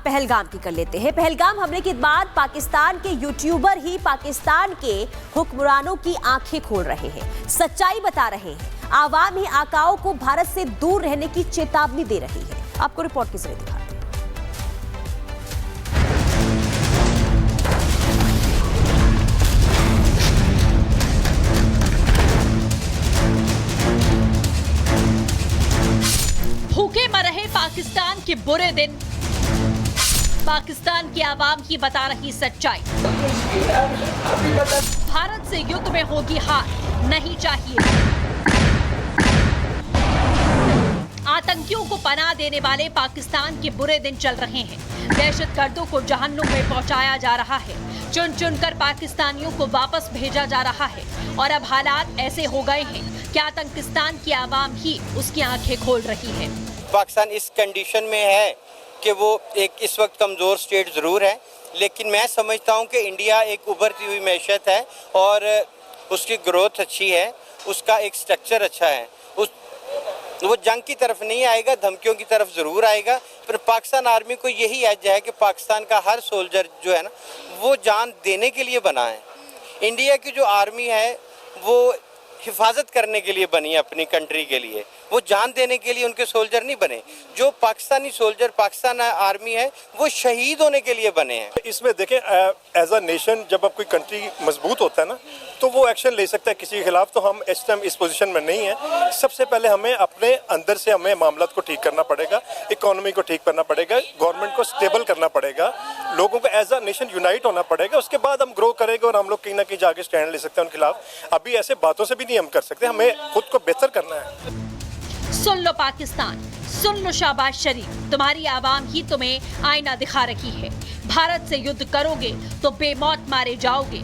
पहलगाम की कर लेते हैं। पहलगाम हमले के बाद पाकिस्तान के यूट्यूबर ही पाकिस्तान के हुक्मरानों की आंखें खोल रहे हैं, सच्चाई बता रहे हैं। आवाम ही आकाओं को भारत से दूर रहने की चेतावनी दे रही है। आपको रिपोर्ट के जरिए दिखा भूखे मर रहे पाकिस्तान के बुरे दिन, पाकिस्तान की आवाम की बता रही सच्चाई। भारत से युद्ध में होगी हार, नहीं चाहिए। आतंकियों को पनाह देने वाले पाकिस्तान के बुरे दिन चल रहे हैं। दहशतगर्दों को जहन्नुम में पहुंचाया जा रहा है। चुन चुनकर पाकिस्तानियों को वापस भेजा जा रहा है और अब हालात ऐसे हो गए हैं कि आतंकिस्तान की आवाम ही उसकी आंखें खोल रही है। पाकिस्तान इस कंडीशन में है कि वो एक इस वक्त कमज़ोर स्टेट ज़रूर है, लेकिन मैं समझता हूँ कि इंडिया एक उभरती हुई मैशत है और उसकी ग्रोथ अच्छी है, उसका एक स्ट्रक्चर अच्छा है। वो जंग की तरफ नहीं आएगा, धमकियों की तरफ ज़रूर आएगा। पर पाकिस्तान आर्मी को यही एज है कि पाकिस्तान का हर सोल्जर जो है ना, वो जान देने के लिए बना है। इंडिया की जो आर्मी है वो हिफाजत करने के लिए बनी है, अपनी कंट्री के लिए। वो जान देने के लिए उनके सोल्जर नहीं बने। जो पाकिस्तानी सोल्जर, पाकिस्तान आर्मी है, वो शहीद होने के लिए बने हैं। इसमें देखें, एज अ नेशन जब अब कोई कंट्री मजबूत होता है ना, तो वो एक्शन ले सकता है किसी के खिलाफ। तो हम इस टाइम इस पोजीशन में नहीं है। सबसे पहले हमें अपने अंदर से हमें मामलात को ठीक करना पड़ेगा, इकोनॉमी को ठीक करना पड़ेगा, गवर्नमेंट को स्टेबल करना पड़ेगा, लोगों को एज अ नेशन यूनाइट होना पड़ेगा। उसके बाद हम ग्रो करेंगे और हम लोग कहीं ना कहीं जाके स्टैंड ले सकते हैं उनके खिलाफ। अभी ऐसे बातों से भी नहीं हम कर सकते, हमें खुद को बेहतर करना है। सुन लो पाकिस्तान, सुन लो शहबाज शरीफ, तुम्हारी आवाम ही तुम्हें आईना दिखा रही है। भारत से युद्ध करोगे तो बेमौत मारे जाओगे,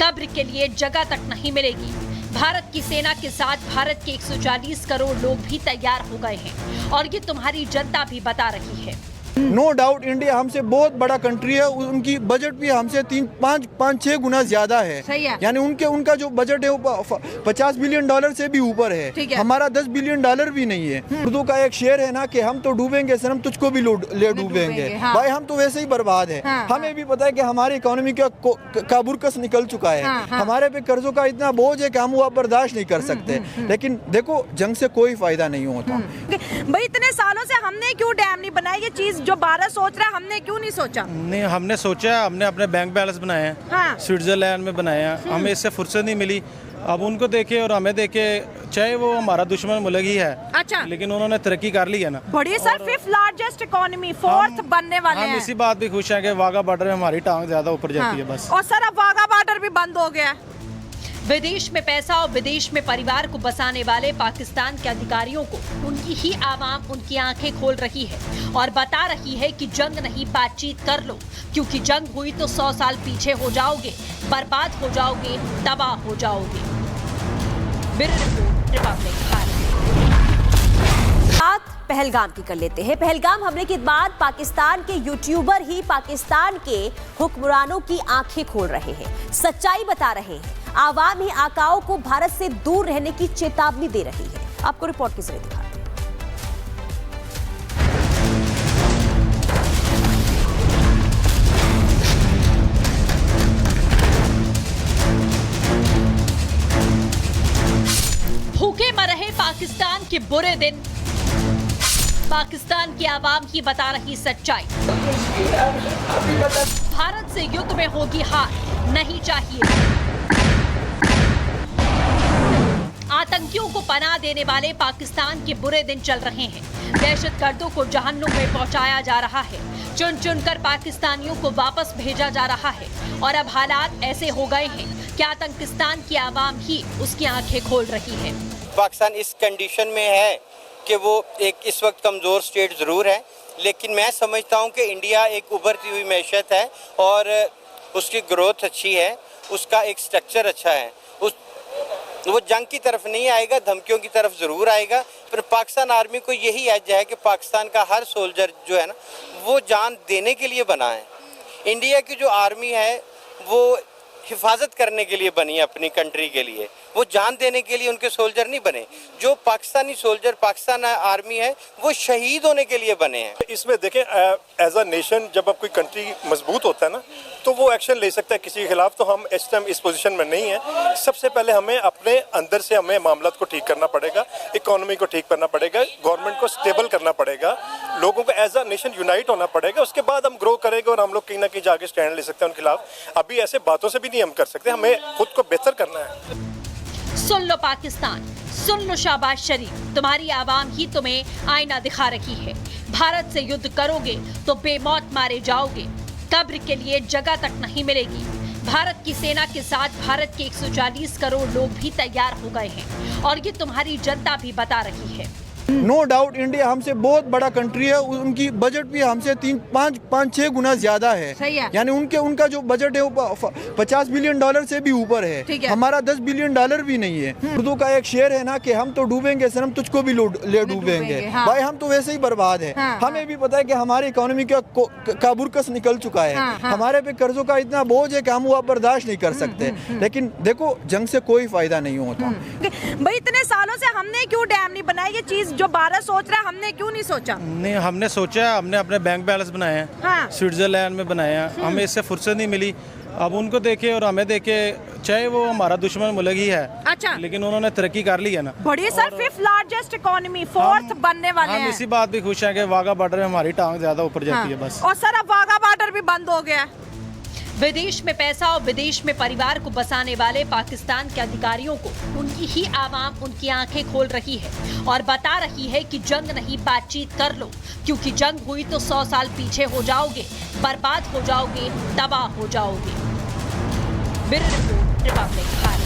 कब्र के लिए जगह तक नहीं मिलेगी। भारत की सेना के साथ भारत के 140 करोड़ लोग भी तैयार हो गए हैं और ये तुम्हारी जनता भी बता रही है। नो डाउट इंडिया हमसे बहुत बड़ा कंट्री है, उनकी बजट भी हमसे 3-5-6 गुना ज्यादा है। यानी उनका जो बजट है वो $50 बिलियन से भी ऊपर है। हमारा $10 बिलियन भी नहीं है। उर्दू का एक शेर है ना कि हम तो डूबेंगे सनम, तुझको भी ले डूबेंगे। भाई हम तो वैसे ही बर्बाद है। हमें भी पता है कि हमारी इकोनॉमी का बुरकस निकल चुका है। हमारे पे कर्जों का इतना बोझ है कि हम वो बर्दाश्त नहीं कर सकते। लेकिन देखो, जंग से कोई फायदा नहीं होता। भाई इतने सालों से हमने क्यों डैम नहीं बनाया? ये चीज जो भारत सोच रहा है, हमने क्यों नहीं सोचा? नहीं, हमने सोचा, हमने अपने बैंक बैलेंस बनाए हैं। हाँ। स्विट्जरलैंड में बनाए हैं। हमें इससे फुर्सत नहीं मिली। अब उनको देखे और हमें देखे, चाहे वो हमारा दुश्मन मुल्क ही है। अच्छा। लेकिन उन्होंने तरक्की कर ली है ना। बड़ी sir, 5th largest economy, 4th बनने वाले हैं। हम इसी बात भी खुश हैं कि वाघा बॉर्डर में हमारी टांग ज्यादा ऊपर जाती है बस। और सर अब वाघा बॉर्डर भी बंद हो गया है। विदेश में पैसा और विदेश में परिवार को बसाने वाले पाकिस्तान के अधिकारियों को उनकी ही आवाम उनकी आंखें खोल रही है और बता रही है कि जंग नहीं, बातचीत कर लो, क्योंकि जंग हुई तो 100 साल पीछे हो जाओगे, बर्बाद हो जाओगे, तबाह हो जाओगे। Bureau report, Republic Bharat. Pahalgam की कर लेते हैं। पहलगाम हमले के बाद पाकिस्तान के यूट्यूबर ही पाकिस्तान के हुक्मरानों की आंखें खोल रहे हैं, सच्चाई बता रहे हैं। आवाम ही आकाओं को भारत से दूर रहने की चेतावनी दे रही है। आपको रिपोर्ट के जरिए दिखा भूखे मर रहे पाकिस्तान के बुरे दिन, पाकिस्तान की आवाम की बता रही सच्चाई। भारत से युद्ध में होगी हार, नहीं चाहिए। आतंकियों को पनाह देने वाले पाकिस्तान के बुरे दिन चल रहे हैं। दहशतगर्दों को जहन्नुम में पहुंचाया जा रहा है। चुन चुनकर पाकिस्तानियों को वापस भेजा जा रहा है और अब हालात ऐसे हो गए हैं कि आतंकिस्तान की आवाम ही उसकी आंखें खोल रही है। पाकिस्तान इस कंडीशन में है कि वो एक इस वक्त कमज़ोर स्टेट ज़रूर है, लेकिन मैं समझता हूँ कि इंडिया एक उभरती हुई मैशत है और उसकी ग्रोथ अच्छी है, उसका एक स्ट्रक्चर अच्छा है। वो जंग की तरफ नहीं आएगा, धमकियों की तरफ ज़रूर आएगा। पर पाकिस्तान आर्मी को यही एज है कि पाकिस्तान का हर सोल्जर जो है ना, वो जान देने के लिए बना है। इंडिया की जो आर्मी है वो हिफाजत करने के लिए बनी है, अपनी कंट्री के लिए। वो जान देने के लिए उनके सोल्जर नहीं बने। जो पाकिस्तानी सोल्जर, पाकिस्तान आर्मी है, वो शहीद होने के लिए बने हैं। इसमें देखें, एज अ नेशन जब अब कोई कंट्री मजबूत होता है ना, तो वो एक्शन ले सकता है किसी के खिलाफ। तो हम इस टाइम इस पोजीशन में नहीं है। सबसे पहले हमें अपने अंदर से हमें मामलात को ठीक करना पड़ेगा, इकोनॉमी को ठीक करना पड़ेगा, गवर्नमेंट को स्टेबल करना पड़ेगा, लोगों को एज अ नेशन यूनाइट होना पड़ेगा। उसके बाद हम ग्रो करेंगे और हम लोग कहीं ना कहीं जाके स्टैंड ले सकते हैं उनके खिलाफ। अभी ऐसे बातों से भी नहीं हम कर सकते, हमें खुद को बेहतर करना है। सुन लो पाकिस्तान, सुन लो शहबाज शरीफ, तुम्हारी आवाम ही तुम्हें आईना दिखा रही है। भारत से युद्ध करोगे तो बेमौत मारे जाओगे, कब्र के लिए जगह तक नहीं मिलेगी। भारत की सेना के साथ भारत के 140 करोड़ लोग भी तैयार हो गए हैं और ये तुम्हारी जनता भी बता रही है। नो डाउट इंडिया हमसे बहुत बड़ा कंट्री है, उनकी बजट भी हमसे 3-5-6 गुना ज्यादा है। यानी उनका जो बजट है वो $50 बिलियन से भी ऊपर है। हमारा $10 बिलियन भी नहीं है। उर्दू का एक शेर है ना कि हम तो डूबेंगे सनम तुझको भी ले डूबेंगे। भाई हम तो वैसे ही बर्बाद है। हमें भी पता है कि हमारी इकोनॉमी का बुरकस निकल चुका है। हमारे पे कर्जों का इतना बोझ है कि हम वो बर्दाश्त नहीं कर सकते। लेकिन देखो, जंग से कोई फायदा नहीं होता। भाई इतने सालों से हमने क्यों डैम नहीं बनाई? ये चीज जो भारत सोच रहा है, हमने क्यों नहीं सोचा? नहीं, हमने सोचा, हमने अपने बैंक बैलेंस बनाए हैं, स्विट्जरलैंड में बनाए हैं। हमें इससे फुर्सत नहीं मिली। अब उनको देखे और हमें देखे, चाहे वो हमारा दुश्मन मुल्क ही है, लेकिन उन्होंने तरक्की कर ली है ना। बड़ी sir, 5th largest economy, 4th बनने वाले हैं। हम इसी बात भी खुश हैं कि वाघा बॉर्डर में हमारी टांग ज्यादा ऊपर जाती है बस। और सर अब वाघा बॉर्डर भी बंद हो गया है। विदेश में पैसा और विदेश में परिवार को बसाने वाले पाकिस्तान के अधिकारियों को उनकी ही आवाम उनकी आंखें खोल रही है और बता रही है कि जंग नहीं, बातचीत कर लो, क्योंकि जंग हुई तो 100 साल पीछे हो जाओगे, बर्बाद हो जाओगे, तबाह हो जाओगे। Bureau report, Republic.